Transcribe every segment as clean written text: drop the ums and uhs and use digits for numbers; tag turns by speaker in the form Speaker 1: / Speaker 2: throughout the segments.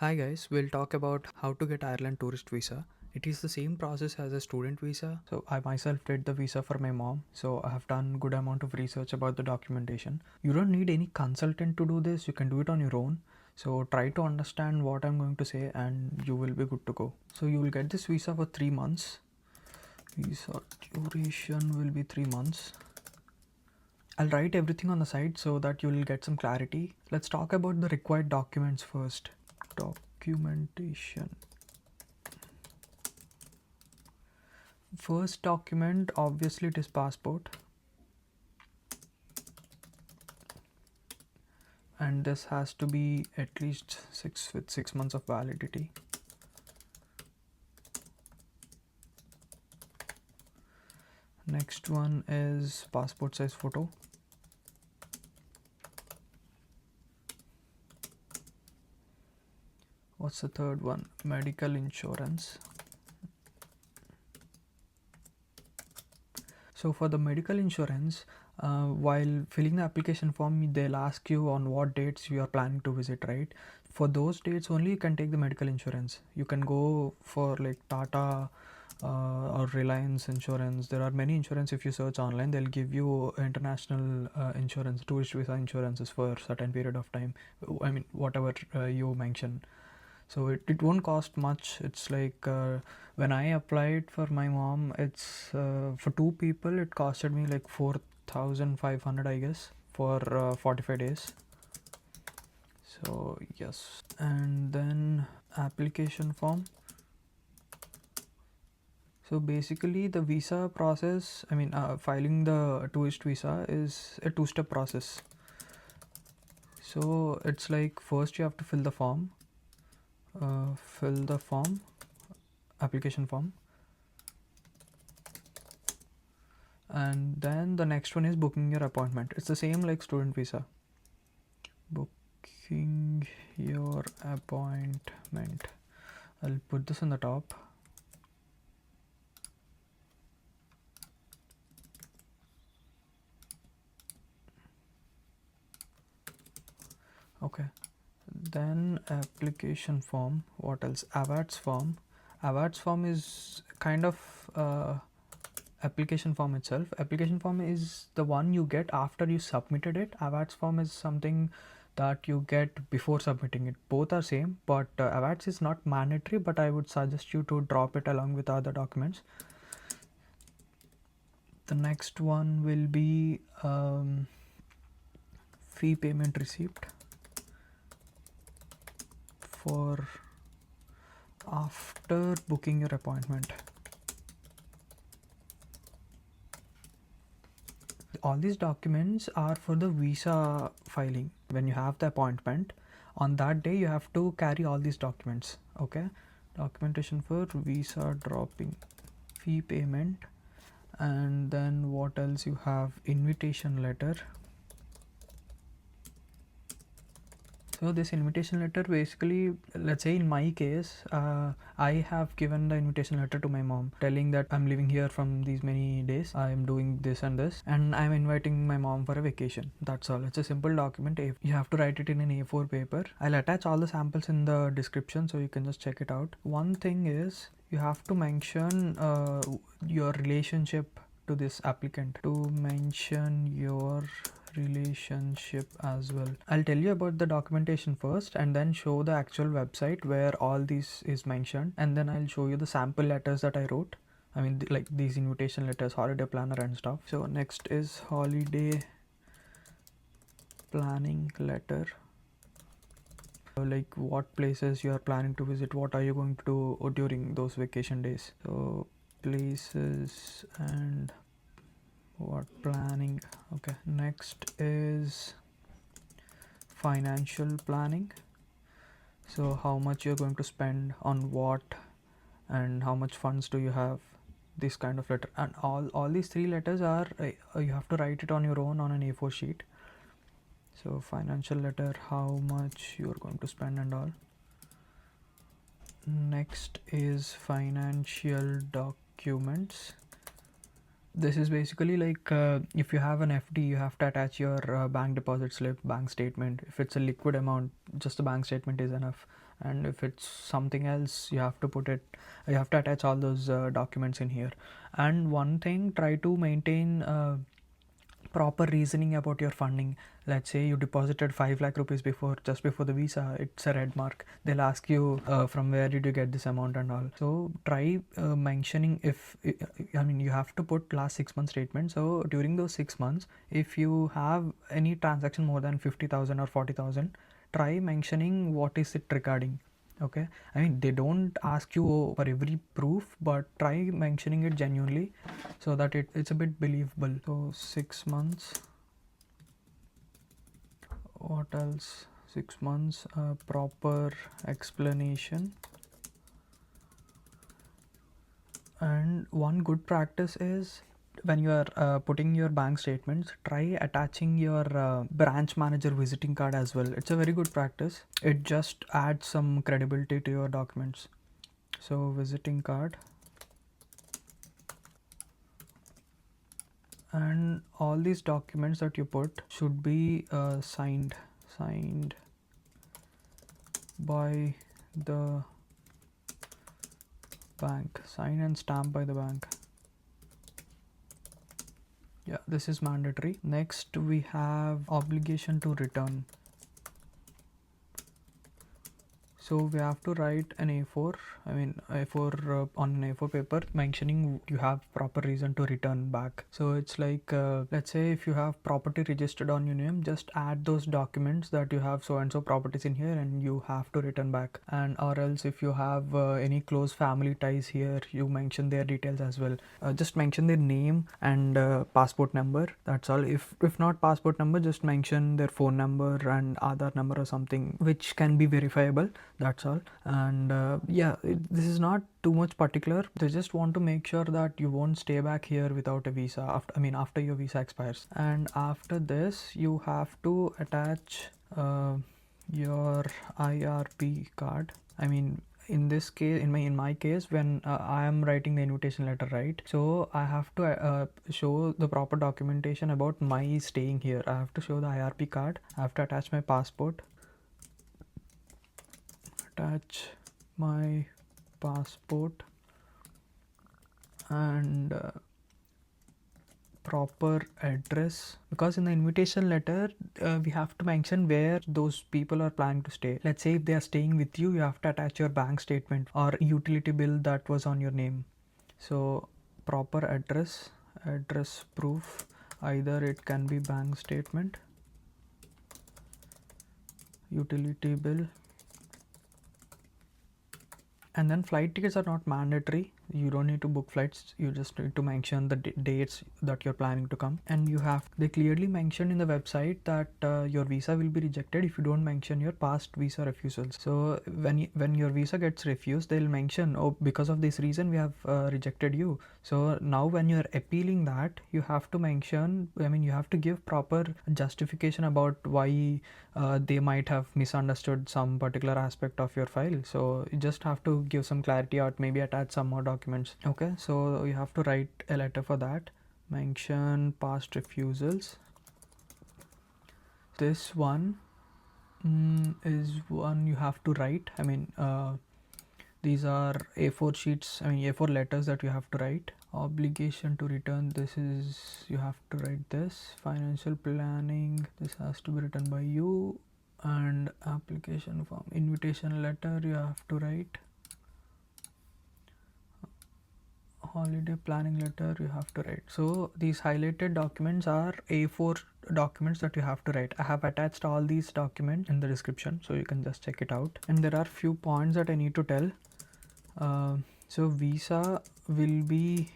Speaker 1: Hi guys, we'll talk about how to get Ireland tourist visa. It is the same process as a student visa. So I myself did the visa for my mom. So I have done good amount of research about the documentation. You don't need any consultant to do this. You can do it on your own. So try to understand what I'm going to say and you will be good to go. So you will get this visa for 3 months. Visa duration will be 3 months. I'll write everything on the side so that you'll get some clarity. Let's talk about the required documents first. Documentation. First document, obviously it is passport. And this has to be at least 6 months of validity. Next one is passport size photo. What's the third one? Medical insurance. So for the medical insurance, while filling the application form, they'll ask you on what dates you are planning to visit, right? For those dates only you can take the medical insurance. You can go for like Tata or Reliance insurance. There are many insurance. If you search online, they'll give you international insurance, tourist visa insurances for a certain period of time. I mean, whatever you mention. So it won't cost much. It's like when I applied for my mom, it's for 2 people it costed me like 4,500 I guess for 45 days. So yes, and then application form. So basically the visa process, I mean filing the tourist visa is a 2-step process. So it's like first you have to fill the form, application form, and then the next one is booking your appointment. It's the same like student visa. Booking your appointment. I'll put this on the top. Okay, then application form. What else? Awards form. Awards form is kind of application form itself. Application form is the one you get after you submitted it. Awards form is something that you get before submitting it. Both are same, but awards is not mandatory, but I would suggest you to drop it along with other documents. The next one will be fee payment receipt for after booking your appointment. All these documents are for the visa filing. When you have the appointment, on that day you have to carry all these documents. Okay, documentation for visa dropping, fee payment, and then what else you have? Invitation letter. So this invitation letter, basically, let's say in my case, I have given the invitation letter to my mom telling that I'm living here from these many days, I'm doing this and this, and I'm inviting my mom for a vacation. That's all. It's a simple document. If you have to write it in an A4 paper. I'll attach all the samples in the description so you can just check it out. One thing is you have to mention your relationship to this applicant, to mention your relationship as well. I'll tell you about the documentation first and then show the actual website where all this is mentioned, and then I'll show you the sample letters that I wrote. I mean like these invitation letters, holiday planner and stuff. So next is holiday planning letter. Like what places you are planning to visit, what are you going to do during those vacation days. So places and what planning. Okay, next is financial planning. So how much you're going to spend on what and how much funds do you have, this kind of letter. And all these 3 letters are you have to write it on your own on an A4 sheet. So financial letter, how much you're going to spend and all. Next is financial documents. This is basically like if you have an FD, you have to attach your bank deposit slip, bank statement. If it's a liquid amount, just a bank statement is enough. and if it's something else, you have to attach all those documents in here. And one thing, try to maintain proper reasoning about your funding. Let's say you deposited 5 lakh rupees just before the visa, it's a red mark. They'll ask you from where did you get this amount and all. So try mentioning, you have to put last 6 months statement. So during those 6 months, if you have any transaction more than 50,000 or 40,000, try mentioning what is it regarding. Okay, I mean, they don't ask you for every proof, but try mentioning it genuinely so that it's a bit believable. So 6 months, what else? 6 months, proper explanation. And one good practice is, when you are putting your bank statements, try attaching your branch manager visiting card as well. It's a very good practice. It just adds some credibility to your documents. So visiting card, and all these documents that you put should be signed by the bank, signed and stamped by the bank. Yeah, this is mandatory. Next we have obligation to return. So we have to write an A4, A4 on an A4 paper, mentioning you have proper reason to return back. So it's like, let's say if you have property registered on your name, just add those documents that you have so and so properties in here and you have to return back. And or else if you have any close family ties here, you mention their details as well. Just mention their name and passport number. That's all. If not passport number, just mention their phone number and Aadhaar number or something which can be verifiable. That's all. And this is not too much particular. They just want to make sure that you won't stay back here without a visa after your visa expires. And after this, you have to attach your IRP card. I mean, in this case, in my case, when I am writing the invitation letter, right, so I have to show the proper documentation about my staying here. I have to show the IRP card. I have to attach my passport, and proper address, because in the invitation letter we have to mention where those people are planning to stay. Let's say if they are staying with you, you have to attach your bank statement or utility bill that was on your name. So proper address proof, either it can be bank statement, utility bill. And then flight tickets are not mandatory. You don't need to book flights. You just need to mention the dates that you're planning to come. And they clearly mention in the website that your visa will be rejected if you don't mention your past visa refusals. So when your visa gets refused, they'll mention, oh, because of this reason we have rejected you. So now when you're appealing that, you have to mention, you have to give proper justification about why they might have misunderstood some particular aspect of your file. So you just have to give some clarity or maybe attach some more documents. Okay, so you have to write a letter for that. Mention past refusals. This one is one you have to write. These are A4 sheets, A4 letters that you have to write. Obligation to return, this is, you have to write this. Financial planning, this has to be written by you. And application form, invitation letter, you have to write. Holiday planning letter, you have to write. So these highlighted documents are A4 documents that you have to write. I have attached all these documents in the description, so you can just check it out. And there are few points that I need to tell. So visa will be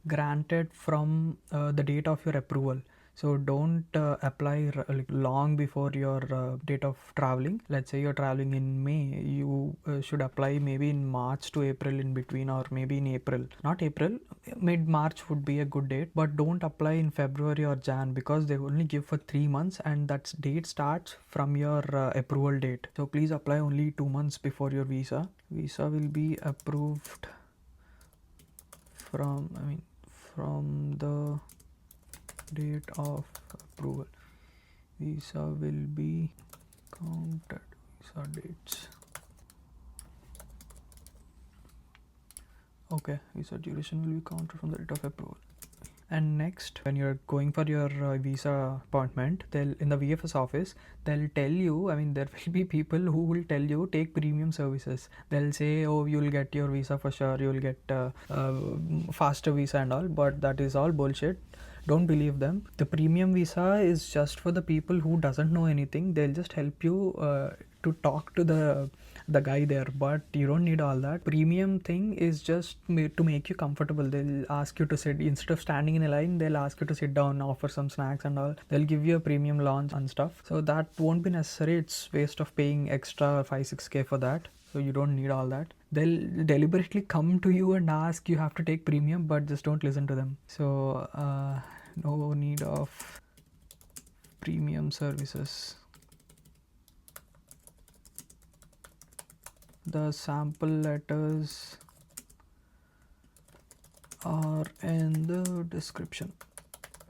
Speaker 1: granted from the date of your approval. So don't apply long before your date of traveling. Let's say you're traveling in May, you should apply maybe in March to April in between, or maybe in April. Not April, mid-March would be a good date, but don't apply in February or Jan, because they only give for 3 months and that date starts from your approval date. So please apply only 2 months before your visa. Visa will be approved from the date of approval. Visa will be counted. Visa dates. Okay, visa duration will be counted from the date of approval. And next, when you're going for your visa appointment, they'll in the VFS office, they'll tell you, I mean, there will be people who will tell you take premium services. They'll say, oh, you'll get your visa for sure, you'll get faster visa and all, but that is all bullshit. Don't believe them. The premium visa is just for the people who doesn't know anything. They'll just help you to talk to the guy there, but you don't need all that. Premium thing is just to make you comfortable. They'll ask you to sit, instead of standing in a line, they'll ask you to sit down, offer some snacks and all. They'll give you a premium lounge and stuff, so that won't be necessary. It's waste of paying extra 5-6k for that, so you don't need all that. They'll deliberately come to you and ask you have to take premium, but just don't listen to them. So no need of premium services. The sample letters are in the description.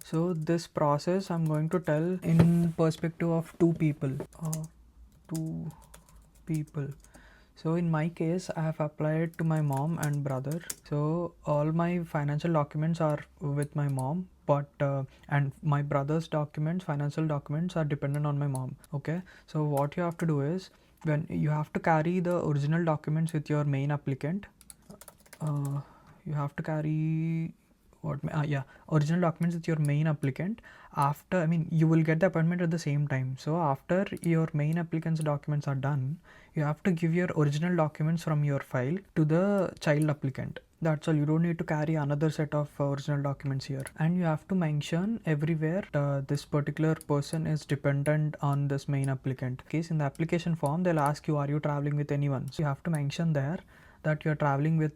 Speaker 1: So this process I'm going to tell in perspective of two people. So in my case, I have applied to my mom and brother. So all my financial documents are with my mom, but and my brother's documents, financial documents, are dependent on my mom. Okay, so what you have to do is, when you have to carry the original documents with your main applicant, you have to carry original documents with your main applicant. After, I mean, you will get the appointment at the same time. So after your main applicant's documents are done, you have to give your original documents from your file to the child applicant. That's all. You don't need to carry another set of original documents here. And you have to mention everywhere this particular person is dependent on this main applicant. In the application form, they'll ask you, are you traveling with anyone? So you have to mention there that you're traveling with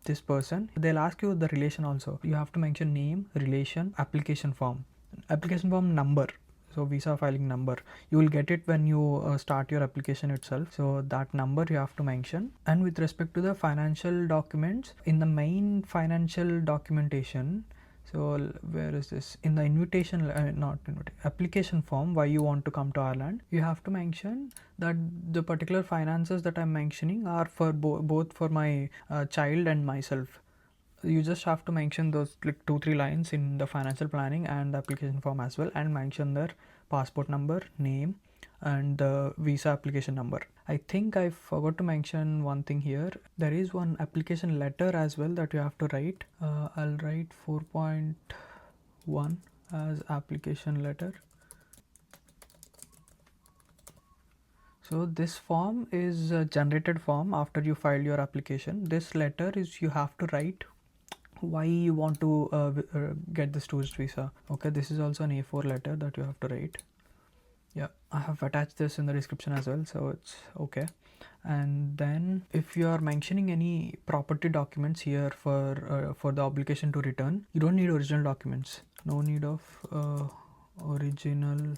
Speaker 1: this person. They'll ask you the relation also. You have to mention name, relation, application form number. So visa filing number, you will get it when you start your application itself. So that number you have to mention. And with respect to the financial documents, in the main financial documentation, so where is this? In the invitation, application form, why you want to come to Ireland, you have to mention that the particular finances that I'm mentioning are for both for my child and myself. You just have to mention those like 2-3 lines in the financial planning and the application form as well, and mention their passport number, name, and the visa application number. I think I forgot to mention one thing here. There is one application letter as well that you have to write. I'll write 4.1 as application letter. So this form is a generated form after you file your application. This letter is, you have to write why you want to get this tourist visa. Okay, this is also an A4 letter that you have to write. Yeah, I have attached this in the description as well, so it's okay. And then if you are mentioning any property documents here for the obligation to return, you don't need original documents. No need of original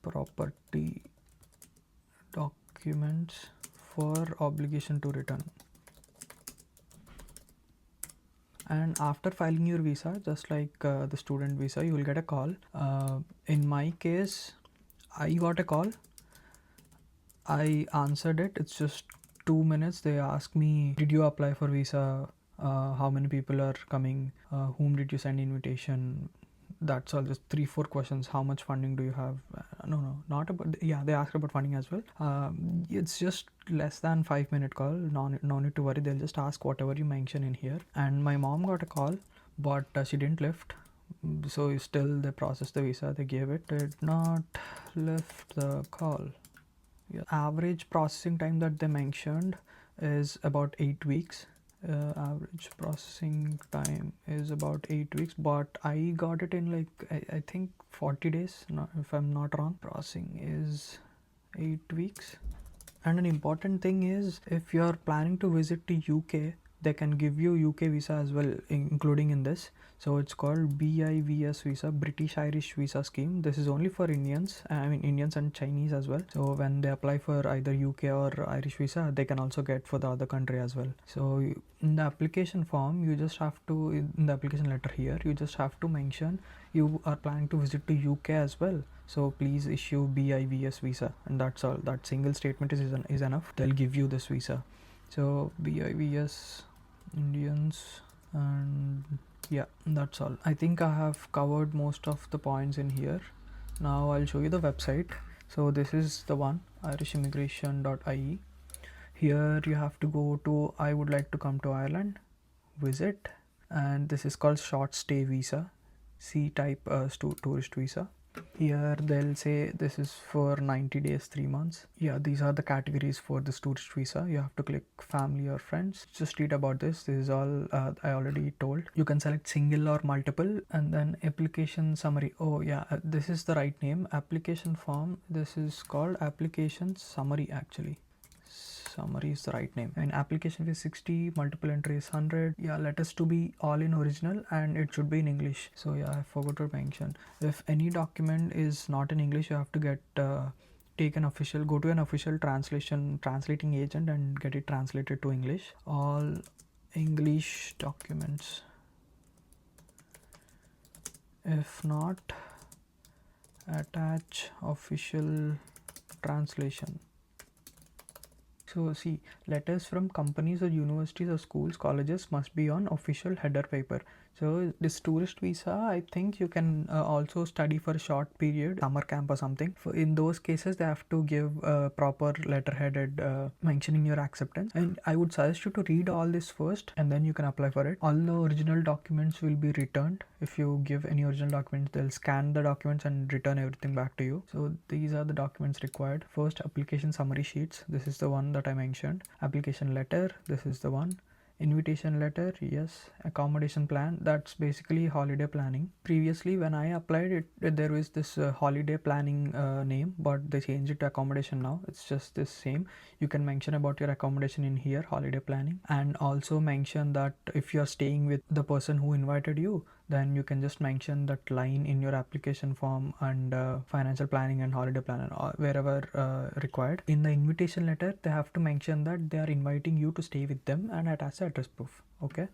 Speaker 1: property documents for obligation to return. And after filing your visa, just like the student visa, you will get a call. In my case, I got a call. I answered it. It's just 2 minutes. They asked me, did you apply for visa? How many people are coming? Whom did you send invitation? That's all. Just 3-4 questions. How much funding do you have? Not about. Yeah, they asked about funding as well. It's just less than 5-minute call. No need to worry. They'll just ask whatever you mention in here. And my mom got a call, but she didn't lift. So still they processed the visa. They gave it. Did not lift the call. Yeah. Average processing time that they mentioned is about 8 weeks. Average processing time is about 8 weeks, but I got it in like I think 40 days, if I'm not wrong. Processing is 8 weeks. And an important thing is, if you are planning to visit to UK, they can give you UK visa as well, including in this. So it's called BIVS Visa, British Irish Visa Scheme. This is only for Indians, I mean Indians and Chinese as well. So when they apply for either UK or Irish visa, they can also get for the other country as well. So in the application form, you just have to, in the application letter here, you just have to mention you are planning to visit to UK as well. So please issue BIVS visa, and that's all. That single statement is enough. They'll give you this visa. So BIVS Indians, and yeah, that's all. I think I have covered most of the points in here. Now I'll show you the website. So this is the one, irishimmigration.ie. Here you have to go to I would like to come to Ireland, visit, and this is called short stay visa, C type tourist visa. Here they'll say this is for 90 days 3 months. Yeah, these are the categories for this tourist visa. You have to click family or friends. Just read about this. This is all I already told. You can select single or multiple, and then application summary. Oh yeah, this is the right name. Application form. This is called application summary actually. Summary is the right name. And application fee 60, multiple entry is 100. Yeah, letters to be all in original, and it should be in English. So yeah, I forgot to mention, if any document is not in English, you have to get go to an official translating agent and get it translated to English. All English documents. If not, attach official translation. So see, letters from companies or universities or schools, colleges must be on official header paper. So this tourist visa, I think you can also study for a short period, summer camp or something. In those cases, they have to give a proper letterheaded mentioning your acceptance. And I would suggest you to read all this first, and then you can apply for it. All the original documents will be returned. If you give any original documents, they'll scan the documents and return everything back to you. So these are the documents required. First, application summary sheets. This is the one that I mentioned. Application letter. This is the one. Invitation letter, yes. Accommodation plan, that's basically holiday planning. Previously when I applied it, there was this holiday planning name, but they changed it to accommodation now. It's just the same. You can mention about your accommodation in here, holiday planning, and also mention that if you're staying with the person who invited you, then you can just mention that line in your application form and financial planning and holiday planner wherever required. In the invitation letter, they have to mention that they are inviting you to stay with them and attach the address proof. Okay,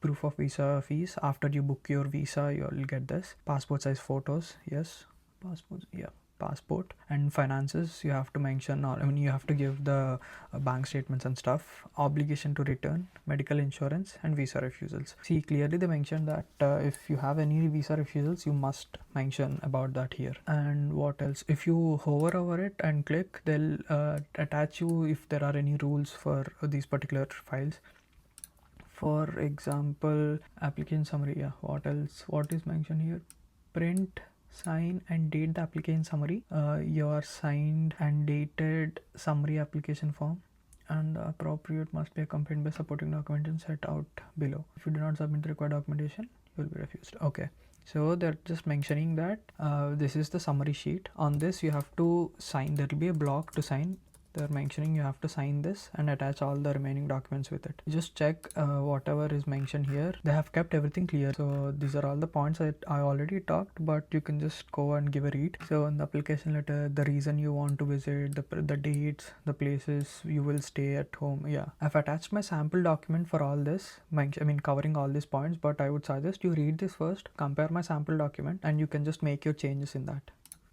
Speaker 1: proof of visa fees. After you book your visa, you'll get this. Passport size photos, yes. Passports, yeah. Passport. And finances, you have to mention, or I mean you have to give the bank statements and stuff. Obligation to return, medical insurance, and visa refusals. See, clearly they mentioned that if you have any visa refusals, you must mention about that here. And what else? If you hover over it and click, they'll attach you if there are any rules for these particular files. For example, application summary. Yeah, what else? What is mentioned here? Print, sign and date the application summary, your signed and dated summary application form, and the appropriate must be accompanied by supporting documentation set out below. If you do not submit the required documentation, you will be refused. Okay, so they're just mentioning that this is the summary sheet. On this you have to sign. There will be a block to sign. They're mentioning you have to sign this and attach all the remaining documents with it. Just check whatever is mentioned here. They have kept everything clear. So these are all the points that I already talked, but you can just go and give a read. So in the application letter, the reason you want to visit, the dates, the places you will stay at home. Yeah, I've attached my sample document for all this. I mean covering all these points, but I would suggest you read this first, compare my sample document, and you can just make your changes in that.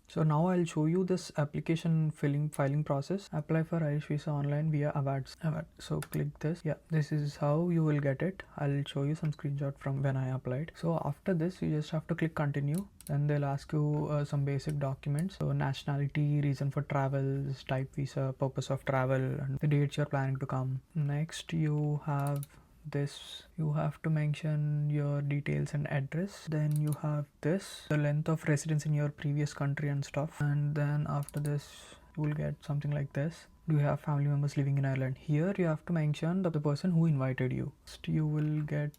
Speaker 1: So now I'll show you this application filing process. Apply for Irish visa online via VFS. So click this. Yeah, this is how you will get it. I'll show you some screenshot from when I applied. So after this, you just have to click continue. Then they'll ask you some basic documents. So nationality, reason for travel, type visa, purpose of travel, and the dates you're planning to come. Next, you have this. You have to mention your details and address. Then you have this, the length of residence in your previous country and stuff. And then after this you will get something like this. Do you have family members living in Ireland? Here you have to mention the person who invited you. Next you will get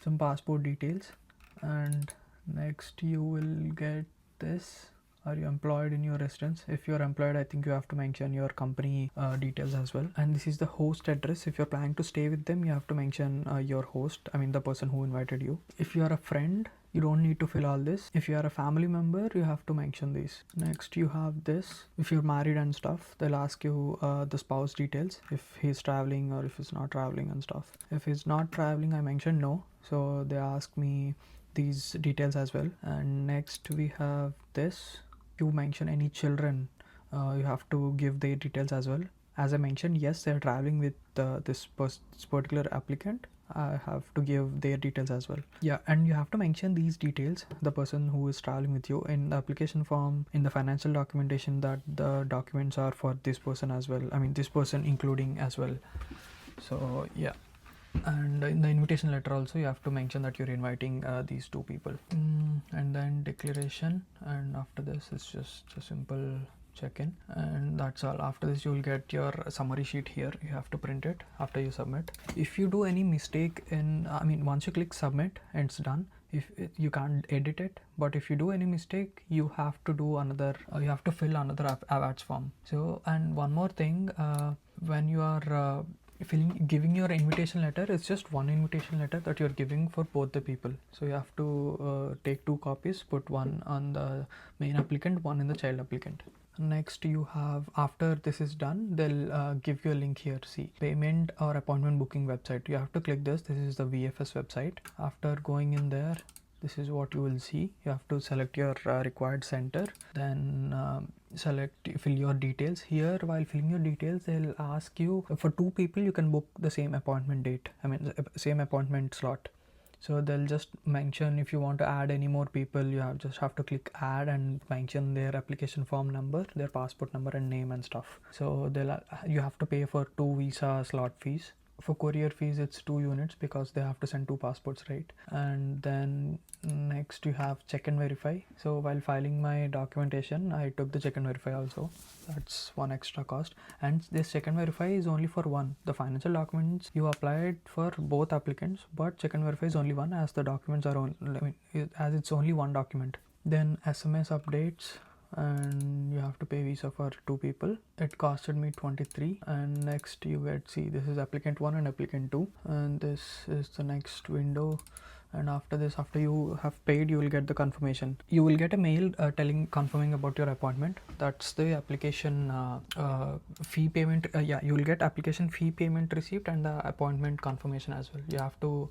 Speaker 1: some passport details, and next you will get this. Are you employed in your residence? If you're employed, I think you have to mention your company details as well. And this is the host address. If you're planning to stay with them, you have to mention your host, I mean the person who invited you. If you are a friend, you don't need to fill all this. If you are a family member, you have to mention these. Next you have this. If you're married and stuff, they'll ask you the spouse details, if he's traveling or if he's not traveling and stuff. If he's not traveling, I mentioned no, so they ask me these details as well. And next we have this. You mention any children, you have to give their details as well. as I mentioned, yes, they're traveling with this particular applicant. I have to give their details as well. Yeah, and you have to mention these details, the person who is traveling with you, in the application form, in the financial documentation, that the documents are for this person as well. I mean, this person including as well. So yeah, and in the invitation letter also you have to mention that you're inviting these two people. And then declaration, and after this it's just a simple check-in, and that's all. After this you will get your summary sheet here. You have to print it after you submit. If you do any mistake in, I mean, once you click submit and it's done, if you can't edit it, but if you do any mistake, you have to do another, you have to fill another awards form. So, and one more thing, when you are giving your invitation letter, it's just one invitation letter that you're giving for both the people. So you have to take 2 copies, put one on the main applicant, one in the child applicant. Next you have, after this is done, they'll give you a link here. See, payment or appointment booking website. You have to click this. This is the VFS website. After going in there, this is what you will see. You have to select your required center, then fill your details. Here, while filling your details, they'll ask you, for 2 people you can book the same appointment date, I mean same appointment slot. So they'll just mention, if you want to add any more people, you just have to click add and mention their application form number, their passport number and name and stuff. So you have to pay for 2 visa slot fees. For courier fees it's 2 units because they have to send 2 passports, right? And then next you have check and verify. So while filing my documentation, I took the check and verify also. That's one extra cost, and this check and verify is only for one. The financial documents you applied for both applicants, but check and verify is only one, as the documents are as it's only one document. Then SMS updates, and you have to pay visa for 2 people. It costed me 23. And next you get, see, this is applicant 1 and applicant 2, and this is the next window. And after this, after you have paid, you will get the confirmation. You will get a mail confirming about your appointment. That's the application fee payment. Yeah, you will get application fee payment receipt and the appointment confirmation as well. You have to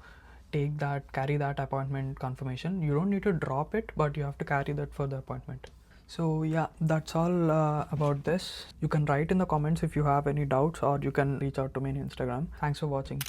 Speaker 1: carry that appointment confirmation. You don't need to drop it, but you have to carry that for the appointment. So yeah, that's all about this. You can write in the comments if you have any doubts, or you can reach out to me on Instagram. Thanks for watching.